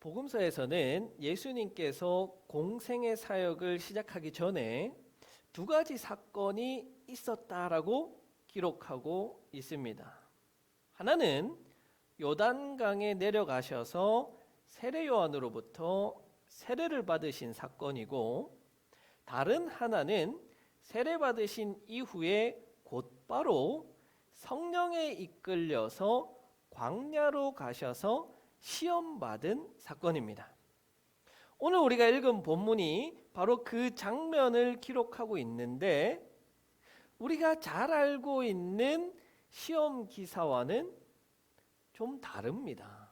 복음서에서는 예수님께서 공생의 사역을 시작하기 전에 두 가지 사건이 있었다라고 기록하고 있습니다. 하나는 요단강에 내려가셔서 세례 요한으로부터 세례를 받으신 사건이고, 다른 하나는 세례 받으신 이후에 곧바로 성령에 이끌려서 광야로 가셔서 시험 받은 사건입니다. 오늘 우리가 읽은 본문이 바로 그 장면을 기록하고 있는데, 우리가 잘 알고 있는 시험 기사와는 좀 다릅니다.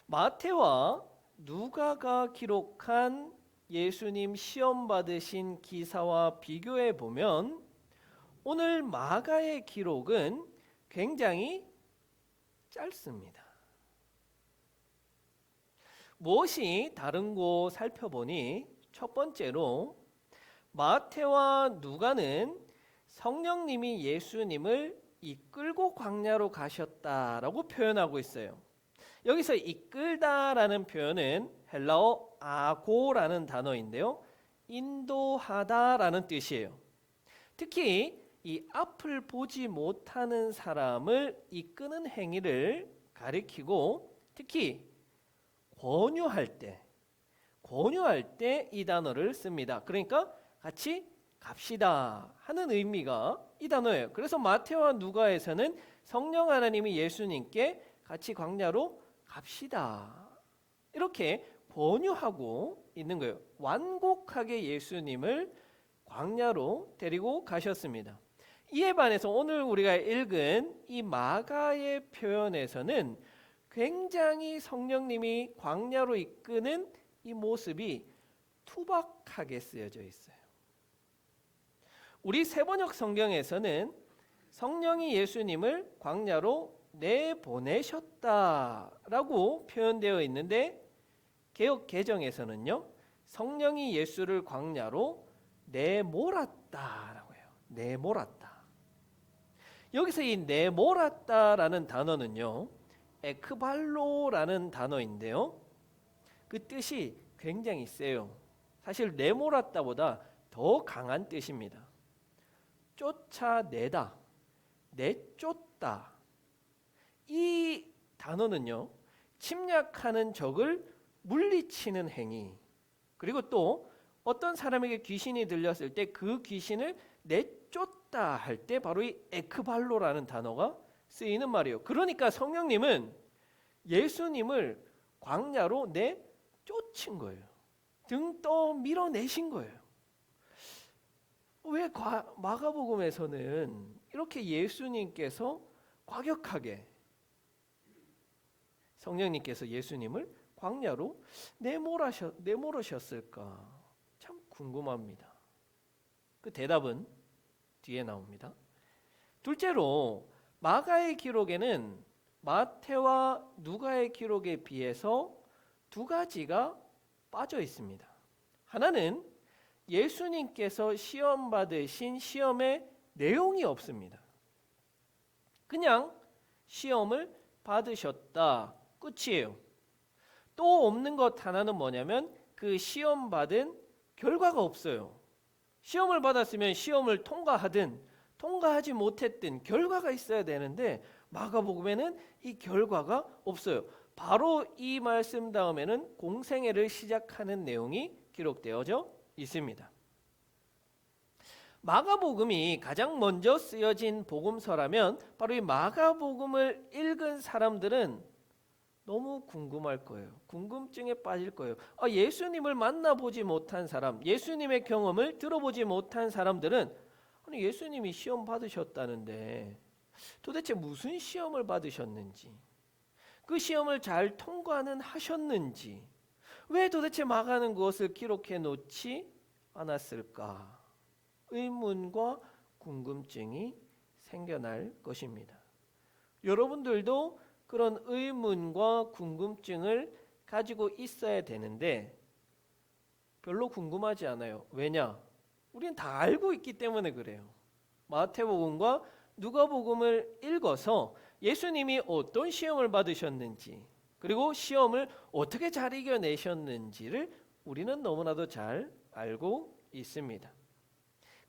마태와 누가가 기록한 예수님 시험 받으신 기사와 비교해 보면 오늘 마가의 기록은 굉장히 짧습니다. 무엇이 다른고 살펴보니, 첫 번째로 마태와 누가는 성령님이 예수님을 이끌고 광야로 가셨다라고 표현하고 있어요. 여기서 이끌다라는 표현은 헬라어 아고라는 단어인데요, 인도하다라는 뜻이에요. 특히 이 앞을 보지 못하는 사람을 이끄는 행위를 가리키고, 특히 권유할 때 이 단어를 씁니다. 그러니까 같이 갑시다 하는 의미가 이 단어예요. 그래서 마태와 누가에서는 성령 하나님이 예수님께 같이 광야로 갑시다 이렇게 권유하고 있는 거예요. 완곡하게 예수님을 광야로 데리고 가셨습니다. 이에 반해서 오늘 우리가 읽은 이 마가의 표현에서는 굉장히 성령님이 광야로 이끄는 이 모습이 투박하게 쓰여져 있어요. 우리 세번역 성경에서는 성령이 예수님을 광야로 내보내셨다라고 표현되어 있는데, 개역 개정에서는요, 성령이 예수를 광야로 내몰았다라고 해요. 내몰았다. 여기서 이 내몰았다라는 단어는요, 에크발로라는 단어인데요, 그 뜻이 굉장히 세요. 사실 내몰았다보다 더 강한 뜻입니다. 쫓아내다, 내쫓다. 이 단어는요, 침략하는 적을 물리치는 행위, 그리고 또 어떤 사람에게 귀신이 들렸을 때 그 귀신을 내쫓다 할 때 바로 이 에크발로라는 단어가 쓰이는 말이에요. 그러니까 성령님은 예수님을 광야로 내쫓은 거예요. 등 떠 밀어내신 거예요. 왜 마가복음에서는 이렇게 예수님께서 과격하게 성령님께서 예수님을 광야로 내몰으셨을까? 참 궁금합니다. 그 대답은 뒤에 나옵니다. 둘째로 마가의 기록에는 마태와 누가의 기록에 비해서 두 가지가 빠져 있습니다. 하나는 예수님께서 시험 받으신 시험의 내용이 없습니다. 그냥 시험을 받으셨다, 끝이에요. 또 없는 것 하나는 뭐냐면 그 시험 받은 결과가 없어요. 시험을 받았으면 시험을 통과하든 통과하지 못했든 결과가 있어야 되는데 마가복음에는 이 결과가 없어요. 바로 이 말씀 다음에는 공생애를 시작하는 내용이 기록되어져 있습니다. 마가복음이 가장 먼저 쓰여진 복음서라면 바로 이 마가복음을 읽은 사람들은 너무 궁금할 거예요. 궁금증에 빠질 거예요. 예수님을 만나보지 못한 사람, 예수님의 경험을 들어보지 못한 사람들은 아니 예수님이 시험 받으셨다는데 도대체 무슨 시험을 받으셨는지, 그 시험을 잘 통과는 하셨는지, 왜 도대체 마가는 그것을 기록해 놓지 않았을까? 의문과 궁금증이 생겨날 것입니다. 여러분들도 그런 의문과 궁금증을 가지고 있어야 되는데 별로 궁금하지 않아요. 왜냐? 우리는 다 알고 있기 때문에 그래요. 마태복음과 누가복음을 읽어서 예수님이 어떤 시험을 받으셨는지, 그리고 시험을 어떻게 잘 이겨내셨는지를 우리는 너무나도 잘 알고 있습니다.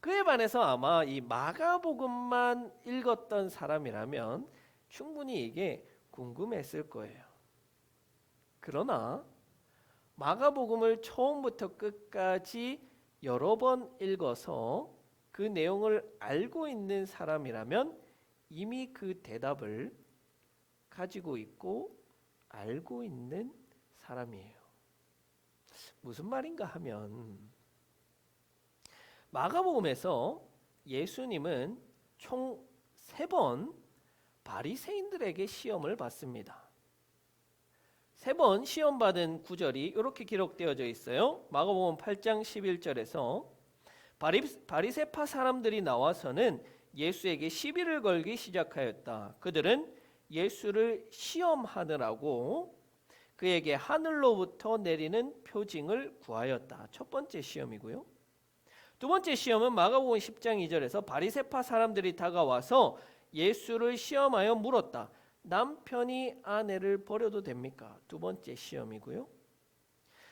그에 반해서 아마 이 마가복음만 읽었던 사람이라면 충분히 이게 궁금했을 거예요. 그러나 마가복음을 처음부터 끝까지 여러 번 읽어서 그 내용을 알고 있는 사람이라면 이미 그 대답을 가지고 있고 알고 있는 사람이에요. 무슨 말인가 하면 마가복음에서 예수님은 총 3번 바리새인들에게 시험을 받습니다. 3번 시험 받은 구절이 이렇게 기록되어져 있어요. 마가복음 8장 11절에서 바리새파 사람들이 나와서는 예수에게 시비를 걸기 시작하였다. 그들은 예수를 시험하느라고 그에게 하늘로부터 내리는 표징을 구하였다. 첫 번째 시험이고요. 두 번째 시험은 마가복음 10장 2절에서 바리새파 사람들이 다가와서 예수를 시험하여 물었다. 남편이 아내를 버려도 됩니까? 두 번째 시험이고요.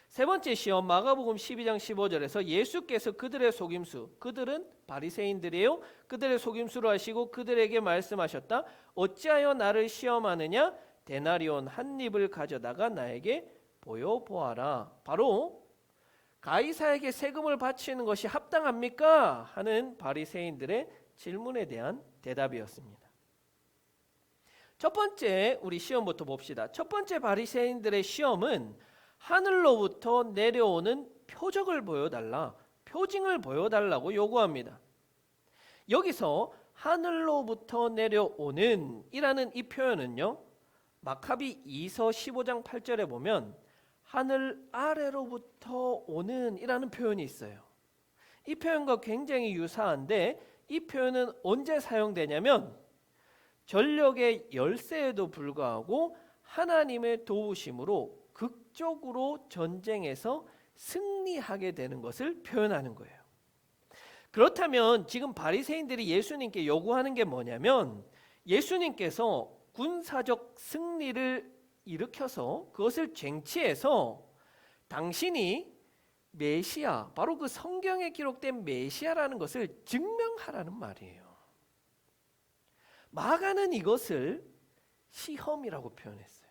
세 번째 시험 마가복음 12장 15절에서 예수께서 그들의 속임수, 그들은 바리새인들이에요. 그들의 속임수로 하시고 그들에게 말씀하셨다. 어찌하여 나를 시험하느냐? 데나리온 한 입을 가져다가 나에게 보여보아라. 바로 가이사에게 세금을 바치는 것이 합당합니까? 하는 바리새인들의 질문에 대한 대답이었습니다. 첫 번째 우리 시험부터 봅시다. 첫 번째 바리새인들의 시험은 하늘로부터 내려오는 표적을 보여달라, 표징을 보여달라고 요구합니다. 여기서 하늘로부터 내려오는 이라는 이 표현은요, 마카비 2서 15장 8절에 보면 하늘 아래로부터 오는 이라는 표현이 있어요. 이 표현과 굉장히 유사한데 이 표현은 언제 사용되냐면 전력의 열세에도 불구하고 하나님의 도우심으로 극적으로 전쟁에서 승리하게 되는 것을 표현하는 거예요. 그렇다면 지금 바리새인들이 예수님께 요구하는 게 뭐냐면 예수님께서 군사적 승리를 일으켜서 그것을 쟁취해서 당신이 메시아, 바로 그 성경에 기록된 메시아라는 것을 증명하라는 말이에요. 마가는 이것을 시험이라고 표현했어요.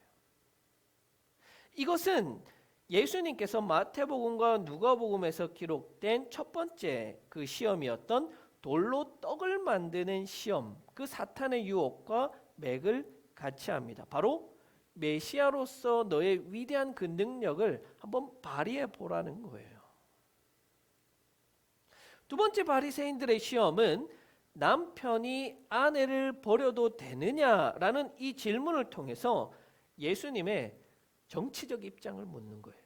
이것은 예수님께서 마태복음과 누가복음에서 기록된 첫 번째 그 시험이었던 돌로 떡을 만드는 시험, 그 사탄의 유혹과 맥을 같이 합니다. 바로 메시아로서 너의 위대한 그 능력을 한번 발휘해 보라는 거예요. 두 번째 바리새인들의 시험은 남편이 아내를 버려도 되느냐라는 이 질문을 통해서 예수님의 정치적 입장을 묻는 거예요.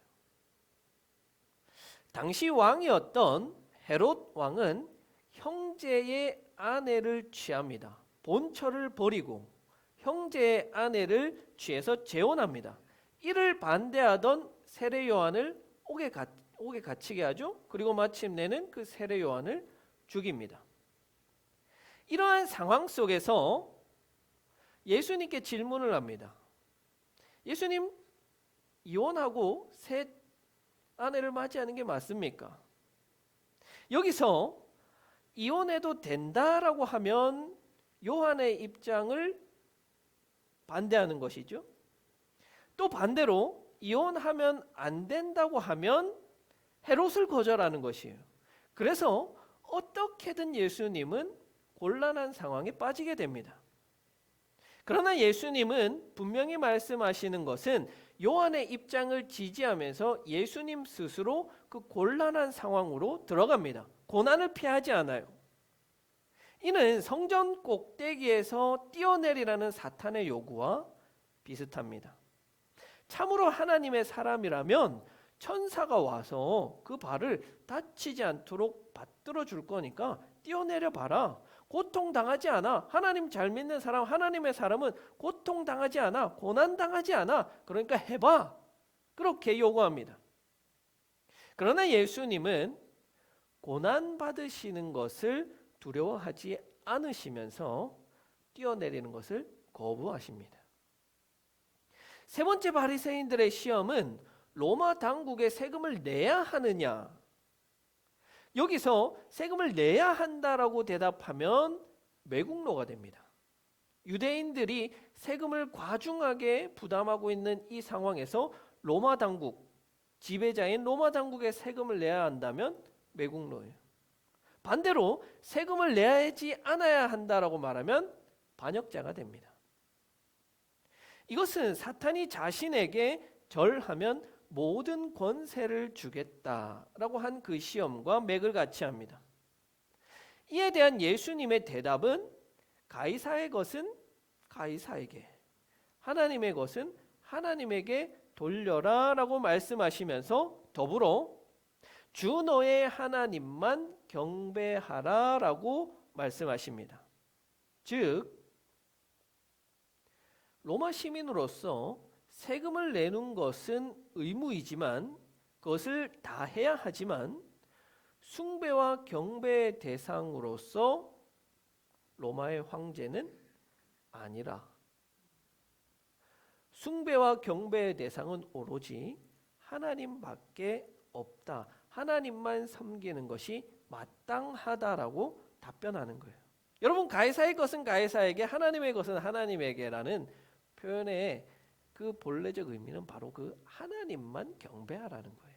당시 왕이었던 헤롯 왕은 형제의 아내를 취합니다. 본처를 버리고 형제의 아내를 취해서 재혼합니다. 이를 반대하던 세례 요한을 옥에 갇히게 하죠. 그리고 마침내는 그 세례 요한을 죽입니다. 이러한 상황 속에서 예수님께 질문을 합니다. 예수님, 이혼하고 새 아내를 맞이하는 게 맞습니까? 여기서 이혼해도 된다라고 하면 요한의 입장을 반대하는 것이죠. 또 반대로 이혼하면 안 된다고 하면 헤롯을 거절하는 것이에요. 그래서 어떻게든 예수님은 곤란한 상황에 빠지게 됩니다. 그러나 예수님은 분명히 말씀하시는 것은 요한의 입장을 지지하면서 예수님 스스로 그 곤란한 상황으로 들어갑니다. 고난을 피하지 않아요. 이는 성전 꼭대기에서 뛰어내리라는 사탄의 요구와 비슷합니다. 참으로 하나님의 사람이라면 천사가 와서 그 발을 다치지 않도록 받들어 줄 거니까 뛰어내려 봐라. 고통당하지 않아. 하나님 잘 믿는 사람, 하나님의 사람은 고통당하지 않아. 고난당하지 않아. 그러니까 해봐. 그렇게 요구합니다. 그러나 예수님은 고난받으시는 것을 두려워하지 않으시면서 뛰어내리는 것을 거부하십니다. 세 번째 바리새인들의 시험은 로마 당국에 세금을 내야 하느냐. 여기서 세금을 내야 한다라고 대답하면 매국노가 됩니다. 유대인들이 세금을 과중하게 부담하고 있는 이 상황에서 로마 당국, 지배자인 로마 당국에 세금을 내야 한다면 매국노예요. 반대로 세금을 내야지 않아야 한다라고 말하면 반역자가 됩니다. 이것은 사탄이 자신에게 절하면 모든 권세를 주겠다라고 한 그 시험과 맥을 같이 합니다. 이에 대한 예수님의 대답은 가이사의 것은 가이사에게, 하나님의 것은 하나님에게 돌려라 라고 말씀하시면서 더불어 주 너의 하나님만 경배하라 라고 말씀하십니다. 즉 로마 시민으로서 세금을 내는 것은 의무이지만 그것을 다 해야 하지만 숭배와 경배의 대상으로서 로마의 황제는 아니라, 숭배와 경배의 대상은 오로지 하나님밖에 없다. 하나님만 섬기는 것이 마땅하다라고 답변하는 거예요. 여러분, 가이사의 것은 가이사에게, 하나님의 것은 하나님에게라는 표현의 그 본래적 의미는 바로 그 하나님만 경배하라는 거예요.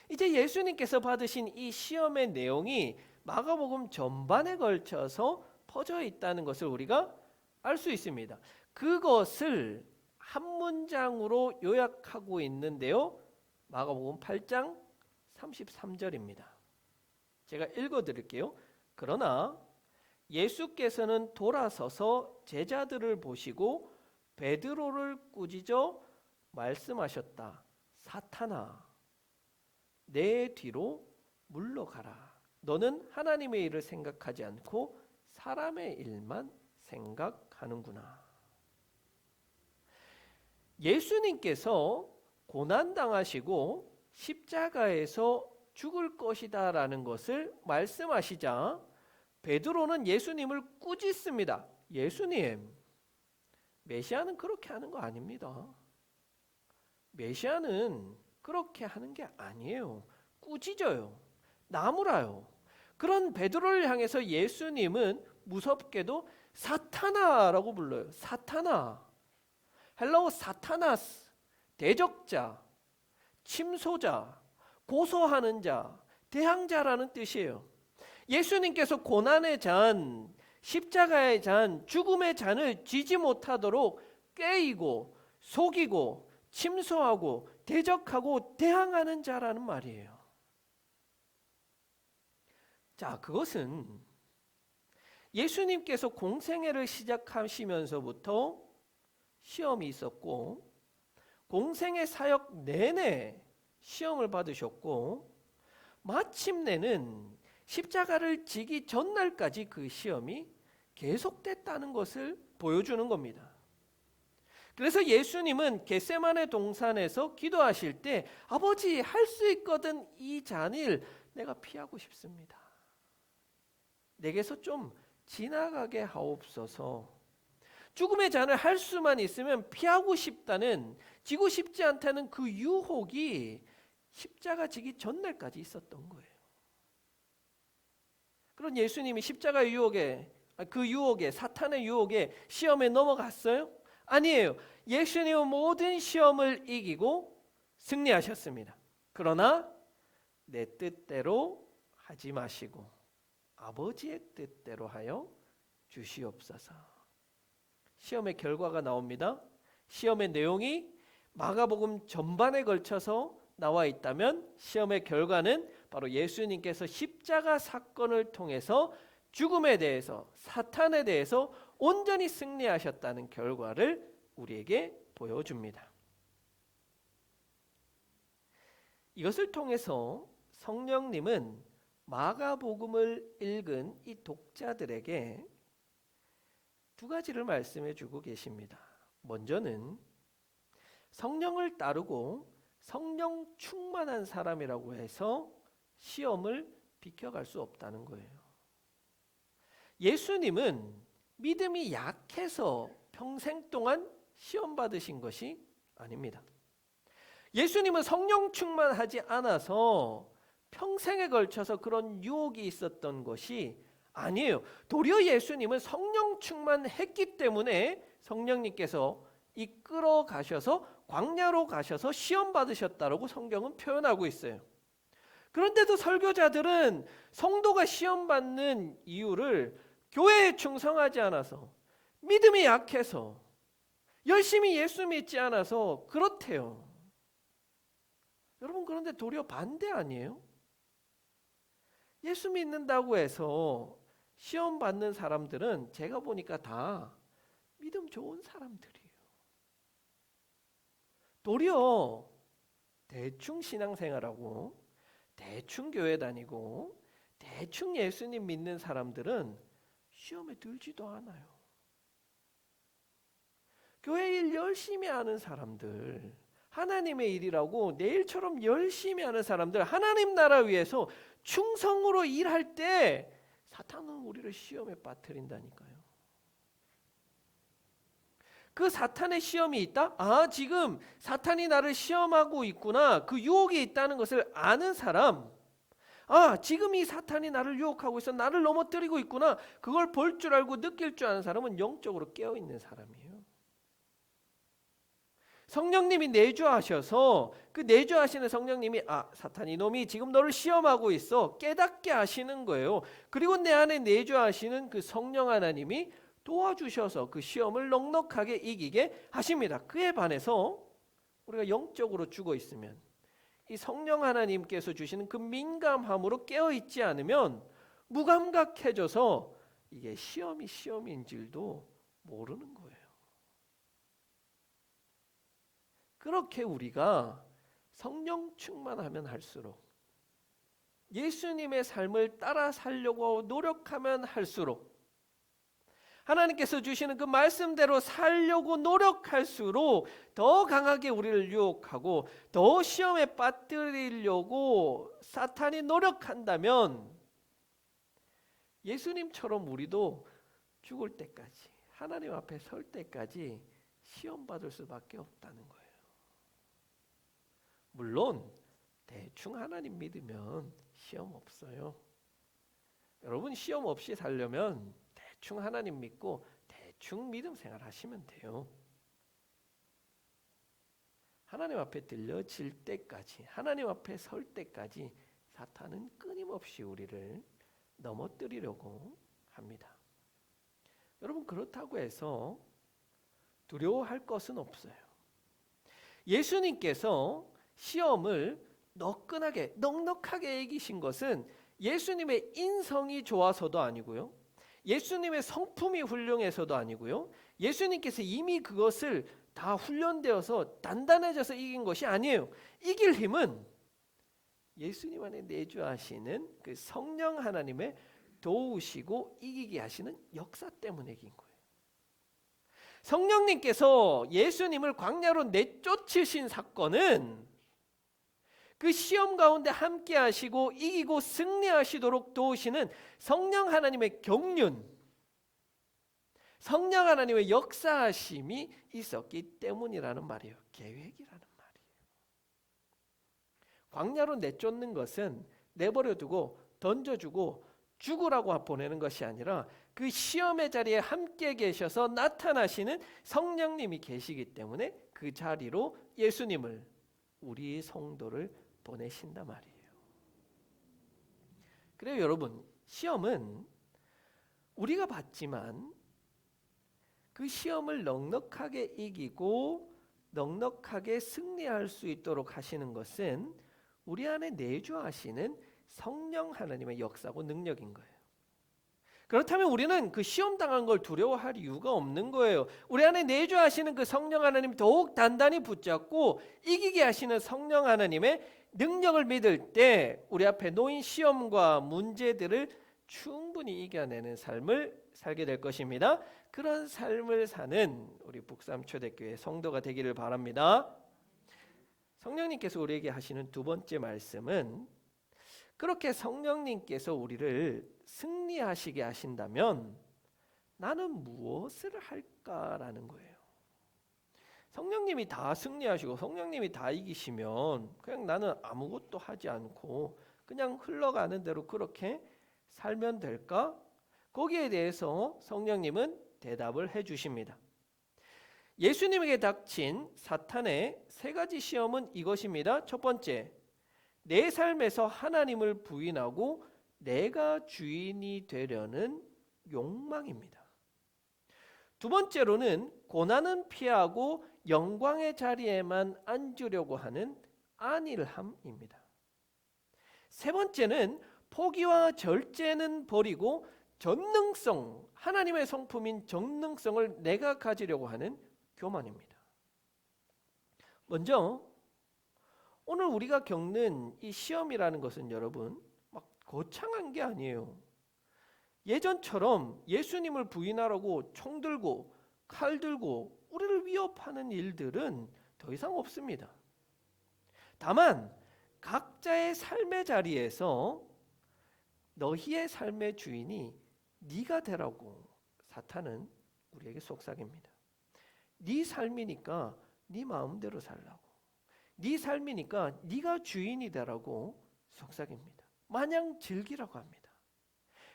이제 예수님께서 받으신 이 시험의 내용이 마가복음 전반에 걸쳐서 퍼져 있다는 것을 우리가 알 수 있습니다. 그것을 한 문장으로 요약하고 있는데요. 마가복음 8장 33절입니다. 제가 읽어드릴게요. 그러나 예수께서는 돌아서서 제자들을 보시고 베드로를 꾸짖어 말씀하셨다. 사탄아, 내 뒤로 물러가라. 너는 하나님의 일을 생각하지 않고 사람의 일만 생각하는구나. 예수님께서 고난당하시고 십자가에서 죽을 것이다 라는 것을 말씀하시자 베드로는 예수님을 꾸짖습니다. 예수님, 메시아는 그렇게 하는 거 아닙니다. 메시아는 그렇게 하는 게 아니에요. 꾸짖어요. 나무라요. 그런 베드로를 향해서 예수님은 무섭게도 사타나라고 불러요. 사타나. 헬라어 사타나스, 대적자, 침소자, 고소하는 자, 대항자라는 뜻이에요. 예수님께서 고난의 잔, 십자가의 잔, 죽음의 잔을 쥐지 못하도록 꾀이고 속이고 침소하고 대적하고 대항하는 자라는 말이에요. 자, 그것은 예수님께서 공생애를 시작하시면서부터 시험이 있었고 공생애 사역 내내 시험을 받으셨고 마침내는 십자가를 지기 전날까지 그 시험이 계속됐다는 것을 보여주는 겁니다. 그래서 예수님은 겟세마네 동산에서 기도하실 때 아버지, 할 수 있거든 이 잔을 내가 피하고 싶습니다. 내게서 좀 지나가게 하옵소서. 죽음의 잔을 할 수만 있으면 피하고 싶다는, 지고 싶지 않다는 그 유혹이 십자가 지기 전날까지 있었던 거예요. 그런 예수님이 십자가 유혹에, 그 유혹에, 사탄의 유혹에, 시험에 넘어갔어요? 아니에요. 예수님은 모든 시험을 이기고 승리하셨습니다. 그러나 내 뜻대로 하지 마시고 아버지의 뜻대로 하여 주시옵소서. 시험의 결과가 나옵니다. 시험의 내용이 마가복음 전반에 걸쳐서 나와 있다면 시험의 결과는 바로 예수님께서 십자가 사건을 통해서 죽음에 대해서, 사탄에 대해서 온전히 승리하셨다는 결과를 우리에게 보여줍니다. 이것을 통해서 성령님은 마가복음을 읽은 이 독자들에게 두 가지를 말씀해 주고 계십니다. 먼저는 성령을 따르고 성령 충만한 사람이라고 해서 시험을 비켜갈 수 없다는 거예요. 예수님은 믿음이 약해서 평생 동안 시험 받으신 것이 아닙니다. 예수님은 성령 충만하지 않아서 평생에 걸쳐서 그런 유혹이 있었던 것이 아니에요. 도리어 예수님은 성령 충만했기 때문에 성령님께서 이끌어 가셔서 광야로 가셔서 시험 받으셨다라고 성경은 표현하고 있어요. 그런데도 설교자들은 성도가 시험 받는 이유를 교회에 충성하지 않아서, 믿음이 약해서, 열심히 예수 믿지 않아서 그렇대요. 여러분, 그런데 도리어 반대 아니에요? 예수 믿는다고 해서 시험 받는 사람들은 제가 보니까 다 믿음 좋은 사람들이에요. 도리어 대충 신앙생활하고 대충 교회 다니고 대충 예수님 믿는 사람들은 시험에 들지도 않아요. 교회 일 열심히 하는 사람들, 하나님의 일이라고 내일처럼 열심히 하는 사람들, 하나님 나라 위해서 충성으로 일할 때 사탄은 우리를 시험에 빠뜨린다니까요. 그 사탄의 시험이 있다? 아, 지금 사탄이 나를 시험하고 있구나. 그 유혹이 있다는 것을 아는 사람. 아, 지금 이 사탄이 나를 유혹하고 있어. 나를 넘어뜨리고 있구나. 그걸 볼 줄 알고 느낄 줄 아는 사람은 영적으로 깨어있는 사람이에요. 성령님이 내주하셔서 그 내주하시는 성령님이 사탄 이놈이 지금 너를 시험하고 있어 깨닫게 하시는 거예요. 그리고 내 안에 내주하시는 그 성령 하나님이 도와주셔서 그 시험을 넉넉하게 이기게 하십니다. 그에 반해서 우리가 영적으로 죽어 있으면 이 성령 하나님께서 주시는 그 민감함으로 깨어있지 않으면 무감각해져서 이게 시험이 시험인 줄도 모르는 거예요. 그렇게 우리가 성령 충만하면 할수록 예수님의 삶을 따라 살려고 노력하면 할수록 하나님께서 주시는 그 말씀대로 살려고 노력할수록 더 강하게 우리를 유혹하고 더 시험에 빠뜨리려고 사탄이 노력한다면 예수님처럼 우리도 죽을 때까지 하나님 앞에 설 때까지 시험 받을 수밖에 없다는 거예요. 물론 대충 하나님 믿으면 시험 없어요. 여러분, 시험 없이 살려면 대충 하나님 믿고 대충 믿음 생활 하시면 돼요. 하나님 앞에 들려질 때까지, 하나님 앞에 설 때까지 사탄은 끊임없이 우리를 넘어뜨리려고 합니다. 여러분, 그렇다고 해서 두려워할 것은 없어요. 예수님께서 시험을 너끈하게 넉넉하게 이기신 것은 예수님의 인성이 좋아서도 아니고요, 예수님의 성품이 훌륭해서도 아니고요, 예수님께서 이미 그것을 다 훈련되어서 단단해져서 이긴 것이 아니에요. 이길 힘은 예수님 안에 내주하시는 그 성령 하나님의 도우시고 이기게 하시는 역사 때문에 이긴 거예요. 성령님께서 예수님을 광야로 내쫓으신 사건은 그 시험 가운데 함께 하시고 이기고 승리하시도록 도우시는 성령 하나님의 경륜, 성령 하나님의 역사하심이 있었기 때문이라는 말이에요. 계획이라는 말이에요. 광야로 내쫓는 것은 내버려두고 던져주고 죽으라고 보내는 것이 아니라 그 시험의 자리에 함께 계셔서 나타나시는 성령님이 계시기 때문에 그 자리로 예수님을, 우리 성도를 보내신단 말이에요. 그래요, 여러분, 시험은 우리가 받지만 그 시험을 넉넉하게 이기고 넉넉하게 승리할 수 있도록 하시는 것은 우리 안에 내주하시는 성령 하나님의 역사고 능력인 거예요. 그렇다면 우리는 그 시험 당한 걸 두려워할 이유가 없는 거예요. 우리 안에 내주하시는 그 성령 하나님 더욱 단단히 붙잡고 이기게 하시는 성령 하나님의 능력을 믿을 때 우리 앞에 놓인 시험과 문제들을 충분히 이겨내는 삶을 살게 될 것입니다. 그런 삶을 사는 우리 북삼초대교회 성도가 되기를 바랍니다. 성령님께서 우리에게 하시는 두 번째 말씀은, 그렇게 성령님께서 우리를 승리하시게 하신다면 나는 무엇을 할까라는 거예요. 성령님이 다 승리하시고 성령님이 다 이기시면 그냥 나는 아무것도 하지 않고 그냥 흘러가는 대로 그렇게 살면 될까? 거기에 대해서 성령님은 대답을 해주십니다. 예수님에게 닥친 사탄의 세 가지 시험은 이것입니다. 첫 번째, 내 삶에서 하나님을 부인하고 내가 주인이 되려는 욕망입니다. 두 번째로는 고난은 피하고 영광의 자리에만 앉으려고 하는 안일함입니다. 세 번째는 포기와 절제는 버리고 전능성, 하나님의 성품인 전능성을 내가 가지려고 하는 교만입니다. 먼저 오늘 우리가 겪는 이 시험이라는 것은 여러분 막 거창한 게 아니에요. 예전처럼 예수님을 부인하라고 총 들고 칼 들고 우리를 위협하는 일들은 더 이상 없습니다. 다만 각자의 삶의 자리에서 너희의 삶의 주인이 네가 되라고 사탄은 우리에게 속삭입니다. 네 삶이니까 네 마음대로 살라고, 네 삶이니까 네가 주인이 되라고 속삭입니다. 마냥 즐기라고 합니다.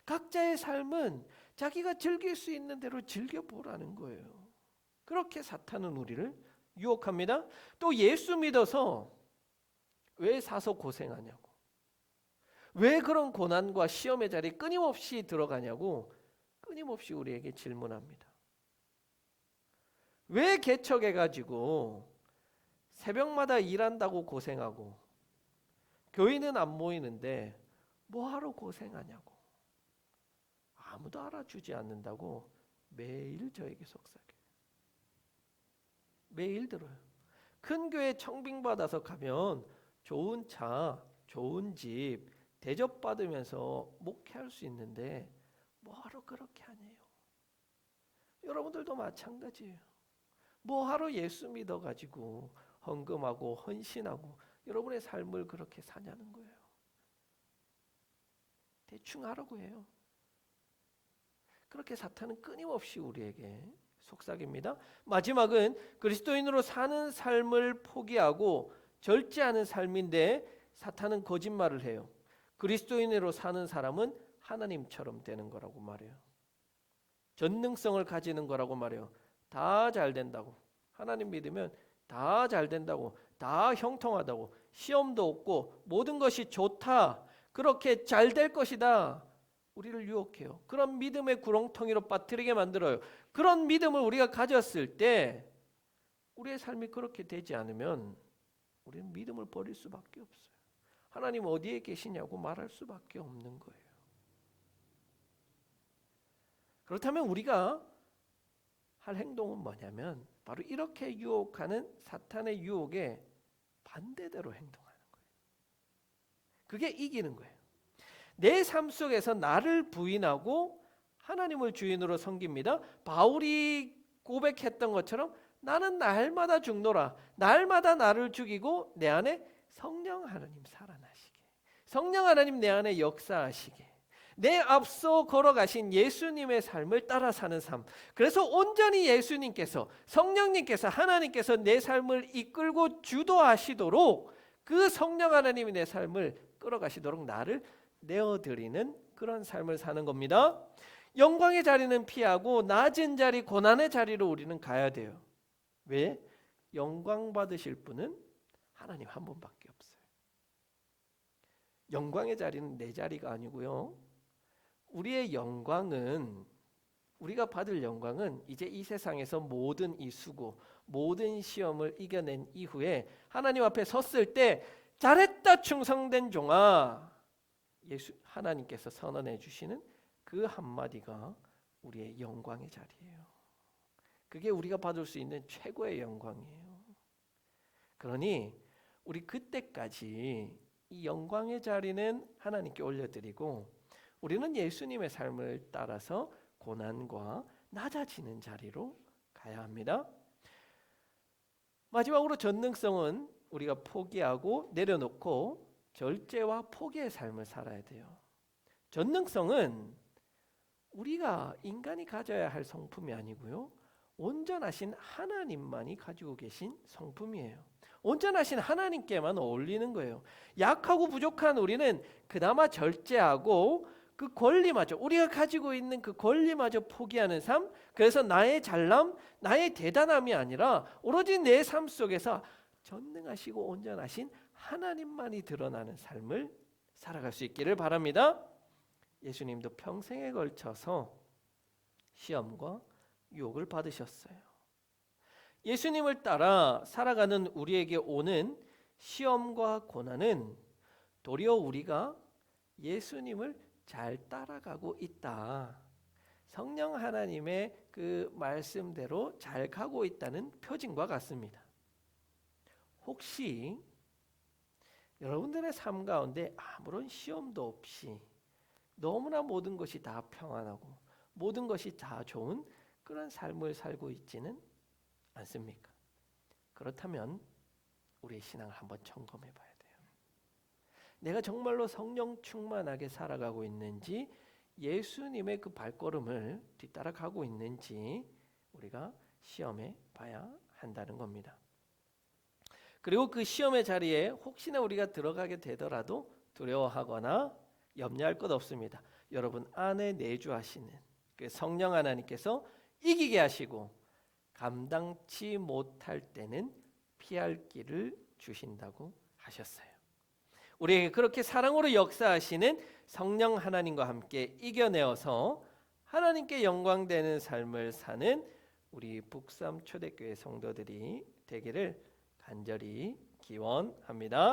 각자의 삶은 자기가 즐길 수 있는 대로 즐겨보라는 거예요. 그렇게 사탄은 우리를 유혹합니다. 또 예수 믿어서 왜 사서 고생하냐고, 왜 그런 고난과 시험의 자리에 끊임없이 들어가냐고 끊임없이 우리에게 질문합니다. 왜 개척해가지고 새벽마다 일한다고 고생하고 교인은 안 모이는데 뭐하러 고생하냐고, 아무도 알아주지 않는다고 매일 저에게 속삭여요. 매일 들어요. 큰 교회 청빙받아서 가면 좋은 차, 좋은 집 대접받으면서 목회할 수 있는데 뭐하러 그렇게 하네요. 여러분들도 마찬가지예요. 뭐하러 예수 믿어가지고 헌금하고 헌신하고 여러분의 삶을 그렇게 사냐는 거예요. 대충 하라고 해요. 그렇게 사탄은 끊임없이 우리에게 속삭입니다. 마지막은 그리스도인으로 사는 삶을 포기하고 절제하는 삶인데 사탄은 거짓말을 해요. 그리스도인으로 사는 사람은 하나님처럼 되는 거라고 말해요. 전능성을 가지는 거라고 말해요. 다 잘 된다고, 하나님 믿으면 다 잘 된다고, 다 형통하다고, 시험도 없고 모든 것이 좋다, 그렇게 잘 될 것이다, 우리를 유혹해요. 그런 믿음의 구렁텅이로 빠뜨리게 만들어요. 그런 믿음을 우리가 가졌을 때 우리의 삶이 그렇게 되지 않으면 우리는 믿음을 버릴 수밖에 없어요. 하나님 어디에 계시냐고 말할 수밖에 없는 거예요. 그렇다면 우리가 할 행동은 뭐냐면 바로 이렇게 유혹하는 사탄의 유혹에 반대대로 행동하는 거예요. 그게 이기는 거예요. 내 삶 속에서 나를 부인하고 하나님을 주인으로 섬깁니다. 바울이 고백했던 것처럼 나는 날마다 죽노라. 날마다 나를 죽이고 내 안에 성령 하나님 살아나시게, 성령 하나님 내 안에 역사하시게, 내 앞서 걸어가신 예수님의 삶을 따라 사는 삶. 그래서 온전히 예수님께서, 성령님께서, 하나님께서 내 삶을 이끌고 주도하시도록 그 성령 하나님이 내 삶을 끌어가시도록 나를 내어드리는 그런 삶을 사는 겁니다. 영광의 자리는 피하고 낮은 자리, 고난의 자리로 우리는 가야 돼요. 왜? 영광 받으실 분은 하나님 한 분밖에 없어요. 영광의 자리는 내 자리가 아니고요. 우리의 영광은, 우리가 받을 영광은 이제 이 세상에서 모든 이 수고, 모든 시험을 이겨낸 이후에 하나님 앞에 섰을 때 잘했다 충성된 종아, 예수 하나님께서 선언해 주시는 그 한마디가 우리의 영광의 자리예요. 그게 우리가 받을 수 있는 최고의 영광이에요. 그러니 우리 그때까지 이 영광의 자리는 하나님께 올려드리고 우리는 예수님의 삶을 따라서 고난과 낮아지는 자리로 가야 합니다. 마지막으로 전능성은 우리가 포기하고 내려놓고 절제와 포기의 삶을 살아야 돼요. 전능성은 우리가 인간이 가져야 할 성품이 아니고요, 온전하신 하나님만이 가지고 계신 성품이에요. 온전하신 하나님께만 어울리는 거예요. 약하고 부족한 우리는 그나마 절제하고 그 권리마저, 우리가 가지고 있는 그 권리마저 포기하는 삶, 그래서 나의 잘남, 나의 대단함이 아니라 오로지 내 삶 속에서 전능하시고 온전하신 하나님만이 드러나는 삶을 살아갈 수 있기를 바랍니다. 예수님도 평생에 걸쳐서 시험과 유혹을 받으셨어요. 예수님을 따라 살아가는 우리에게 오는 시험과 고난은 도리어 우리가 예수님을 잘 따라가고 있다, 성령 하나님의 그 말씀대로 잘 가고 있다는 표징과 같습니다. 혹시 여러분들의 삶 가운데 아무런 시험도 없이 너무나 모든 것이 다 평안하고 모든 것이 다 좋은 그런 삶을 살고 있지는 않습니까? 그렇다면 우리의 신앙을 한번 점검해 봐야 돼요. 내가 정말로 성령 충만하게 살아가고 있는지, 예수님의 그 발걸음을 뒤따라가고 있는지 우리가 시험해 봐야 한다는 겁니다. 그리고 그 시험의 자리에 혹시나 우리가 들어가게 되더라도 두려워하거나 염려할 것 없습니다. 여러분 안에 내주하시는 그 성령 하나님께서 이기게 하시고 감당치 못할 때는 피할 길을 주신다고 하셨어요. 우리에게 그렇게 사랑으로 역사하시는 성령 하나님과 함께 이겨내어서 하나님께 영광되는 삶을 사는 우리 북삼 초대교회 성도들이 되기를 간절히 기원합니다.